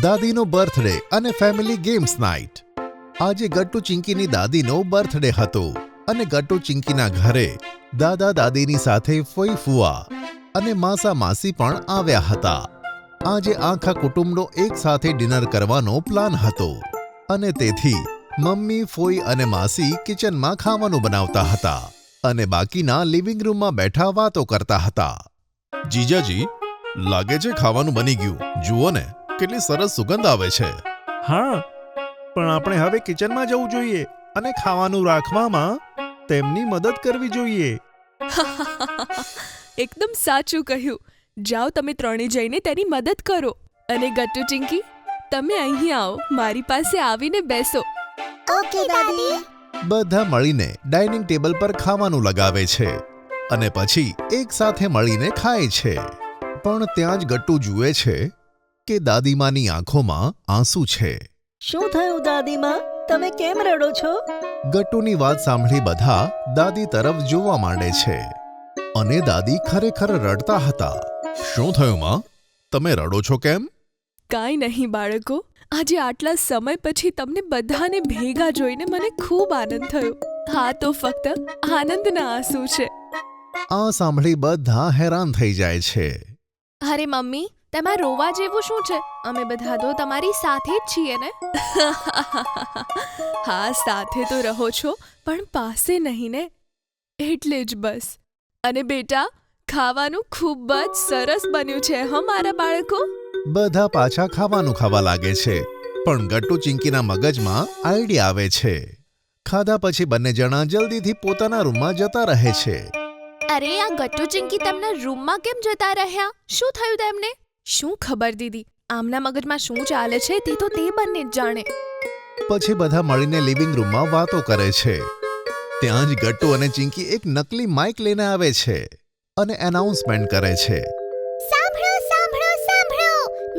દાદીનો birthday અને family games night. આજે Gattu ચિંકીની દાદીનો birthday હતો અને ગટ્ટુ ચિંકીના ઘરે દાદા દાદીની સાથે ફોઈ ફુવા અને માસા માસી પણ આવ્યા હતા. આજે આખા કુટુંબનો એક સાથે ડિનર કરવાનો પ્લાન હતો અને તેથી મમ્મી, ફોઈ અને માસી કિચનમાં ખાવાનું બનાવતા હતા અને બાકીના લિવિંગ રૂમમાં બેઠા વાતો કરતા હતા. જીજાજી, લાગે છે ખાવાનું બની ગયું. જુઓ ને, કેટલી સરસ સુગંધ આવે છે. હા, પણ આપણે હવે કિચનમાં જવું જોઈએ અને ખાવાનું રાખવામાં તેમની મદદ કરવી જોઈએ. એકદમ સાચું કહ્યું. જાઓ, તમે ત્રણે જઈને તેની મદદ કરો. અને ગટ્ટુ ચિંકી, તમે અહીં આવો, મારી પાસે આવીને બેસો. ઓકે દાદી. બધા મળીને ડાઇનિંગ ટેબલ પર ખાવાનું લગાવે છે અને પછી એક સાથે મળીને ખાય છે. પણ ત્યાં જ ગટ્ટુ જુએ છે કે દાદીમાની આંખોમાં આંસુ છે. શું થયું દાદીમાં? તમે કેમ રડો છો? ગટ્ટુની વાત સાંભળી બધા દાદી તરફ જોવા માંડે છે અને દાદી ખરેખર રડતા હતા. શું થયું માં? તમે રડો છો કેમ? કાંઈ નહીં બાળકો, આજે આટલા સમય પછી તમને બધાને ભેગા જોઈને મને ખૂબ આનંદ થયો. હા, તો ફક્ત આનંદના આંસુ છે. આ સાંભળી બધા હેરાન થઈ જાય છે. અરે મમ્મી, તેમાં રોવા જેવું શું છે? અમે બધા તો તમારી સાથે જ છીએ ને. હા, સાથે તો રહો છો, પણ પાસે નહીં ને, એટલે જ બસ. અને બેટા, ખાવાનું ખૂબ જ સરસ બન્યું છે હો મારા બાળકો. બધા પાછા ખાવાનું ખાવા લાગે છે, પણ ગટ્ટુ ચિંકીના મગજમાં આઈડિયા આવે છે. ખાધા પછી બંને જણા જલ્દીથી પોતાના રૂમમાં જતા રહે છે. અરે, આ ગટ્ટુ ચિંકી તેમના રૂમમાં કેમ જતા રહ્યા? શું થયું તેમને? શું ખબર દીદી, આમના મગજમાં શું ચાલે છે તે તો તે બંને જ જાણે. પછી બધા મળીને લિવિંગ રૂમમાં વાતો કરે છે. ત્યાં જ ગટ્ટુ અને ચિંકી એક નકલી માઇક લઈને આવે છે અને એનાઉન્સમેન્ટ કરે છે. સાંભળો સાંભળો સાંભળો,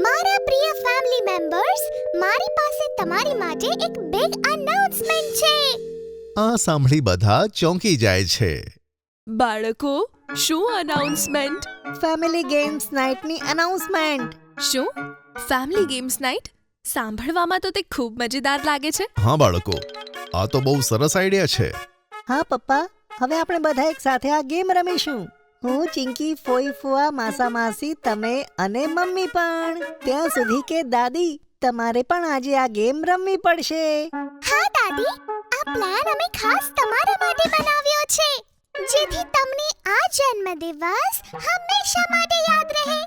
મારા પ્રિય ફેમિલી મેમ્બર્સ, મારી પાસે તમારી માટે એક બિગ અનાઉન્સમેન્ટ છે. આ સાંભળી બધા ચોંકી જાય છે. બાળકો, શું અનાઉન્સમેન્ટ? ફેમિલી ગેમ્સ નાઇટની અનાઉન્સમેન્ટ. શું? Family games night? સાંભળવામાં તો તે ખૂબ મજેદાર લાગે છે. હા બાળકો, આ તો બહુ સરસ આઈડિયા છે. હા પપ્પા, હવે આપણે બધા એક સાથે આ ગેમ રમીશું. હું, ચિંકી, ફોઈ ફુવા, માસા માસી, તમે અને મમ્મી પણ. ત્યાં સુધી કે દાદી, તમારે પણ આજે આ ગેમ રમવી પડશે. હા દાદી, આ પ્લાન અમે ખાસ તમારા માટે બનાવ્યો છે, જેથી તમને આ જન્મદિવસ હંમેશા માટે યાદ રહે.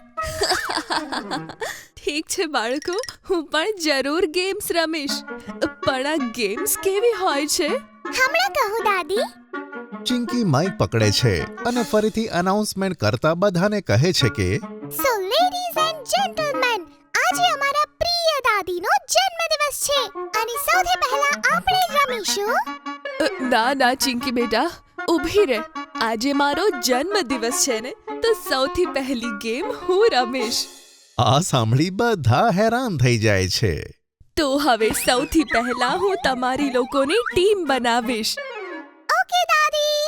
ઠીક છે બાળકો, હું પણ જરૂર ગેમ્સ રમીશ. પણ આ ગેમ્સ કેવી હોય છે? હમણાં કહું દાદી. ચિંકી માઇક પકડે છે અને ફરીથી અનાઉન્સમેન્ટ કરતા બધાને કહે છે કે સો લેડીઝ એન્ડ જેન્ટલમેન, આજે અમારા પ્રિય દાદીનો જન્મદિવસ છે અને સૌથી પહેલા આપણે રમીશું. ના ચિંકી બેટા, ઊભી રહે. આજે મારો જન્મદિવસ છે ને, તો સૌથી પહેલી ગેમ હું રમીશ. આ સાંભળી બધા હેરાન થઈ જાય છે. તો હવે સૌથી પહેલા હું તમારી લોકોની ટીમ બનાવીશ. ઓકે દાદી.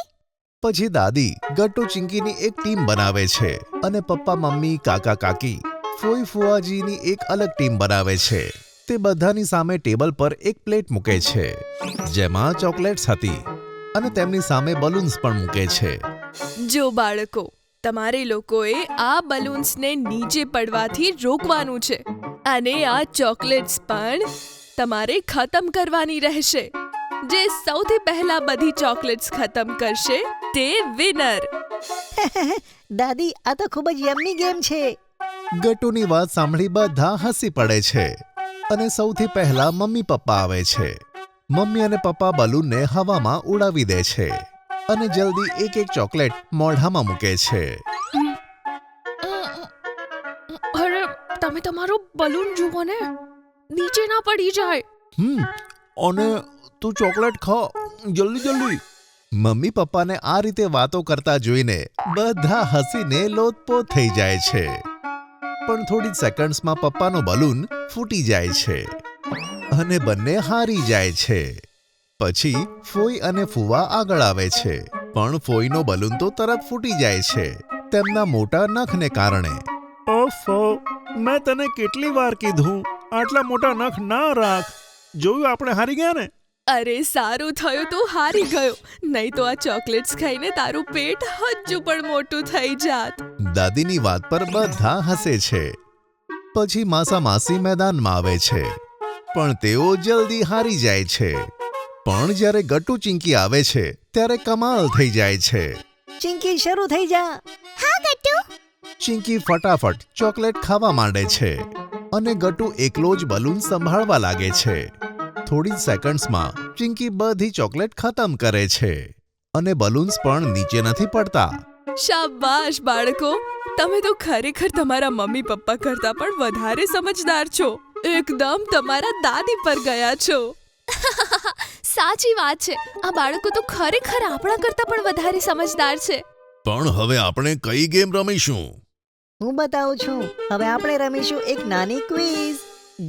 પછી દાદી ગટ્ટુ ચિંકીની એક ટીમ બનાવે છે અને પપ્પા, મમ્મી, કાકા, કાકી, ફોઈ ફુવાજીની એક અલગ ટીમ બનાવે છે. તે બધાની સામે ટેબલ પર એક પ્લેટ મૂકે છે જેમાં ચોકલેટ્સ હતી અને તેમની સામે બલૂન્સ પણ મૂકે છે. જો બાળકો, તમારે લોકોએ આ બલૂન્સને નીચે પડવાથી રોકવાનું છે અને આ ચોકલેટ્સ પણ તમારે ખતમ કરવાની રહેશે. જે સૌથી પહેલા બધી ચોકલેટ્સ ખતમ કરશે તે વિનર. દાદી, આ તો ખૂબ જ યમ્મી ગેમ છે. ગટ્ટુની વાત સાંભળી બધા હસી પડે છે અને સૌથી પહેલા મમ્મી પપ્પા આવે છે. મમ્મી અને પપ્પા બલૂનને હવામાં ઉડાવી દે છે અને જલ્દી એક એક ચોકલેટ મોઢામાં મૂકે છે. અરે, તમે તમારો બલૂન જુઓ ને, નીચે ના પડી જાય. અને તું ચોકલેટ ખા, જલ્દી જલ્દી. મમ્મી પપ્પાને આ રીતે વાતો કરતા જોઈને બધા હસીને લોતપોત થઈ જાય છે. પણ થોડી સેકન્ડ્સમાં પપ્પાનો બલૂન ફૂટી જાય છે અને બંને હારી જાય છે. પછી ફોઈ અને ફુવા આગળ આવે છે, પણ ફોઈનો બલૂન તો તરત ફૂટી જાય છે તેમના મોટા નખને કારણે. ઓફો, મેં તને કેટલી વાર કીધું આટલા મોટા નખ ના રાખ. જોયું આપણે હારી ગયા ને. અરે સારું થયું તું હારી ગયો, નહીં તો આ ચોકલેટ્સ ખાઈને તારું પેટ હજુ પણ મોટું થઈ જાત. દાદીની વાત પર બધા હસે છે. પછી માસા માસી મેદાનમાં આવે છે, પણ તેઓ જલ્દી હારી જાય છે. પણ જ્યારે ગટ્ટુ ચિંકી આવે છે ત્યારે કમાલ થઈ જાય છે. ચિંકી શરૂ થઈ જા. હા ગટ્ટુ. ચિંકી ફટાફટ ચોકલેટ ખાવા માંડે છે અને ગટ્ટુ એકલો જ બલૂન સંભાળવા લાગે છે. થોડી જ સેકન્ડ્સમાં ચિંકી બધી ચોકલેટ ખતમ કરે છે અને બલૂન્સ પણ નીચે નથી પડતા. શાબાશ બાળકો, તમે તો ખરેખર તમારા મમ્મી પપ્પા કરતાં પણ વધારે સમજદાર છો. એકદમ તમારા દાદી પર ગયા છો. સાચી વાત છે, આ બાળકો તો ખરેખર આપણા કરતાં પણ વધારે સમજદાર છે. પણ હવે આપણે કઈ ગેમ રમીશું? હું બતાવું છું. હવે આપણે રમીશું એક નાની ક્વિઝ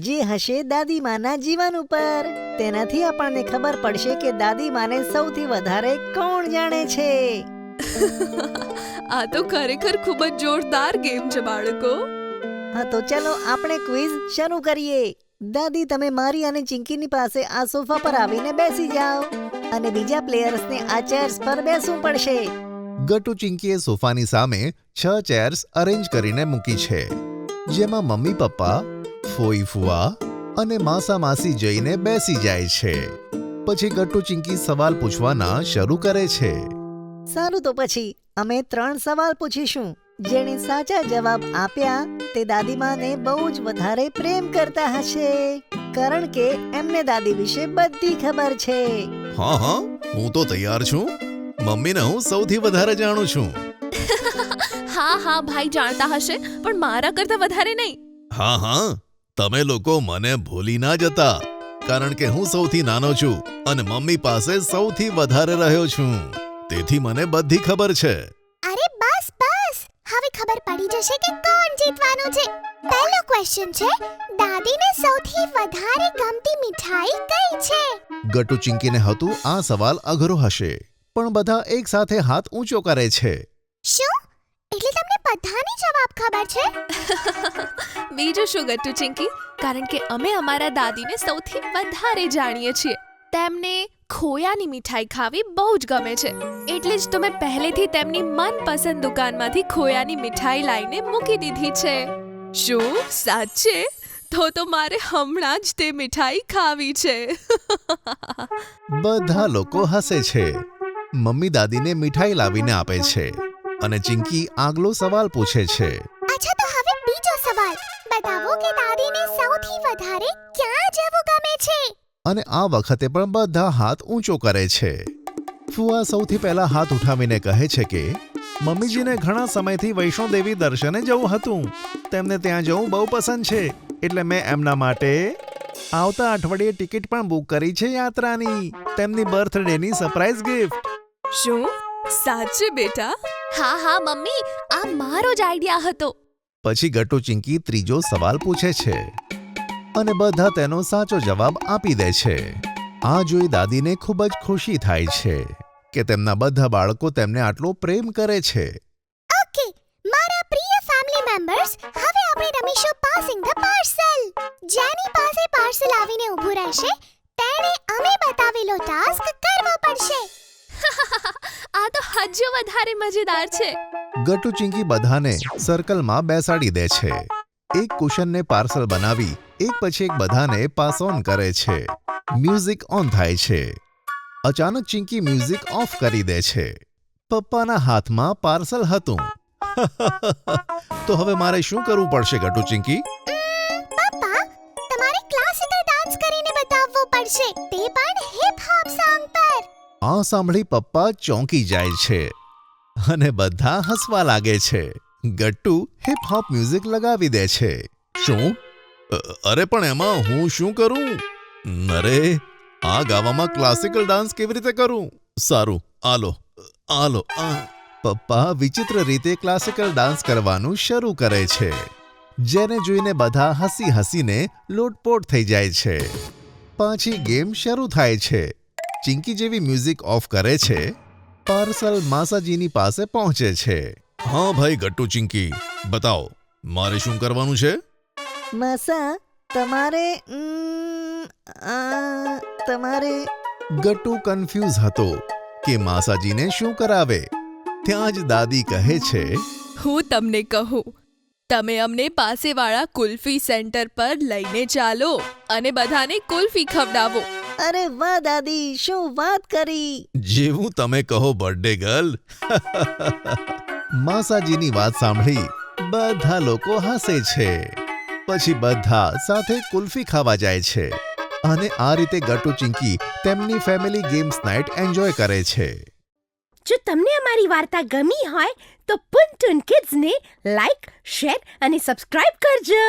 જે હશે દાદીમાના જીવન ઉપર. તેનાથી આપણને ખબર પડશે કે દાદીમાને સૌથી વધારે કોણ જાણે છે. આ તો ખરેખર ખૂબ જ જોરદાર ગેમ છે બાળકો. હા તો ચલો આપણે ક્વિઝ શરૂ કરીએ. દાદી, તમે મારી અને ચિંકીની પાસે આ સોફા પર આવીને બેસી જાઓ અને બીજા પ્લેયર્સને આ ચેર્સ પર બેસવું પડશે. ગટ્ટુ ચિંકીએ સોફાની સામે 6 ચેર્સ અરેન્જ કરીને મૂકી છે, જેમાં મમ્મી પપ્પા, ફોઈ ફુવા અને માસા માસી જઈને બેસી જાય છે. પછી ગટ્ટુ ચિંકી સવાલ પૂછવાના શરૂ કરે છે. સારું, તો પછી અમે 3 સવાલ પૂછીશું. જેણે સાચા જવાબ આપ્યા તે દાદીમાને બહુ જ વધારે પ્રેમ કરતા હશે, કારણ કે એમને દાદી વિશે બધી ખબર છે. હા, હું તો તૈયાર છું. મમ્મીને હું સૌથી વધારે જાણું છું. હા ભાઈ જાણતા હશે, પણ મારા કરતાં વધારે નહીં. હા, તમે લોકો મને ભૂલી ના જતા, કારણ કે હું સૌથી નાનો છું અને મમ્મી પાસે સૌથી વધારે રહ્યો છું. તેથી મને બધી ખબર છે. અરે બસ બસ, હવે ખબર પડી જશે કે કોણ જીતવાનું છે. પહેલો ક્વેશ્ચન છે, દાદીને સૌથી વધારે ગમતી મીઠાઈ કઈ છે? ગટ્ટુ ચિંકીને હતું આ સવાલ અઘરો હશે, પણ બધા એક સાથે હાથ ઊંચો કરે છે. શું? એટલે તમને બધાને જવાબ ખબર છે? બીજું શું ગટ્ટુ ચિંકી, કારણ કે અમે અમારા દાદીને સૌથી વધારે જાણીએ છીએ. તેમને ખોયાની મીઠાઈ ખાવી બહુ જ ગમે છે, એટલે જ તો મેં પહેલેથી તેમની મનપસંદ દુકાનમાંથી ખોયાની મીઠાઈ લાવીને મૂકી દીધી છે. શું સાચે? તો મારે હમણાં જ તે મીઠાઈ ખાવી છે. બધા લોકો હસે છે. મમ્મી દાદીને મીઠાઈ લાવીને આપે છે અને ચિંકી આગલો સવાલ પૂછે છે. અચ્છા, તો હવે બીજો સવાલ. બતાવો કે દાદીને સૌથી વધારે ક્યાં જવું ગમે છે? અને આ વખતે પણ બધા હાથ ઊંચો કરે છે. ફુવા સૌથી પહેલા હાથ ઉઠાવીને કહે છે કે મમ્મીજીને ઘણા સમયથી વૈષ્ણોદેવી દર્શને જવું હતું. તેમને ત્યાં જવું બહુ પસંદ છે, એટલે મેં એમના માટે આવતા અઠવાડિયે ટિકિટ પણ બુક કરી છે યાત્રાની, તેમની બર્થડેની સરપ્રાઈઝ ગિફ્ટ. શું સાચે બેટા? હા મમ્મી, આ મારો જ આઈડિયા હતો. પછી ગટ્ટુ ચિંકી ત્રીજો સવાલ પૂછે છે અને બધા તેનો સાચો જવાબ આપી દે છે. આ જોઈ દાદીને ખૂબ જ ખુશી થાય છે કે તેમના બધા બાળકો તેમને આટલો પ્રેમ કરે છે. ઓકે, મારા પ્રિય ફેમિલી મેમ્બર્સ, હવે આપણે રમીશું પાસિંગ ધ પાર્સલ. જેની પાસે પાર્સલ આવીને ઊભું રહેશે તેણે અમે બતાવેલો ટાસ્ક કરવો પડશે. આ તો હજુ વધારે મજેદાર છે. ગટ્ટુ ચિંકી બધાને સર્કલમાં બેસાડી દે છે. એક કુશનને પાર્સલ બનાવી એક પછી એક બધાને પાસ ઓન કરે છે. મ્યુઝિક ઓન થાય છે. અચાનક ચિંકી મ્યુઝિક ઓફ કરી દે છે. પપ્પાના હાથમાં પાર્સલ હતું. તો હવે મારે શું કરવું પડશે ગટ્ટુ ચિંકી? પપ્પા, તમારે ક્લાસિકલ ડાન્સ કરીને બતાવવું પડશે, તે પણ હિપ હોપ સોંગ પર. આ સાંભળી પપ્પા ચોંકી જાય છે અને બધા હસવા લાગે છે. ગટ્ટુ હિપ હોપ મ્યુઝિક લગાવી દે છે. શું? અરે પણ એમાં હું શું કરું? અરે, આ ગાવામાં ક્લાસિકલ ડાન્સ કેવી રીતે કરું? સારું, આલો. પપ્પા વિચિત્ર રીતે ક્લાસિકલ ડાન્સ કરવાનું શરૂ કરે છે, જેને જોઈને બધા હસી હસીને લોટપોટ થઈ જાય છે. પાછી ગેમ શરૂ થાય છે. ચિંકી જેવી મ્યુઝિક ઓફ કરે છે, પાર્સલ માસાજીની પાસે પહોંચે છે. હા ભાઈ ગટ્ટુ ચિંકી, બતાવો મારે શું કરવાનું છે? માસા, તમારે ગટ્ટુ કન્ફ્યુઝ હતો કે માસાજીને શું કરાવે. ત્યાં જ દાદી કહે છે, હું તમને કહું, તમે અમને પાસેવાળા કુલ્ફી સેન્ટર પર લઈને ચાલો અને બધાને કુલ્ફી ખવડાવો. અરે વાહ દાદી, શું વાત કરી. જેવું તમે કહો બર્થડે ગર્લ. માસાજીની વાત સાંભળી બધા લોકો હસે છે. પછી બધા સાથે કુલ્ફી ખાવા જાય છે અને આ રીતે ગટ્ટુ ચિંકી તેમની ફેમિલી ગેમ્સ નાઇટ એન્જોય કરે છે. જો તમને અમારી વાર્તા ગમી હોય તો પુન ટુન કિડ્સને લાઈક, શેર અને સબસ્ક્રાઇબ કરજો.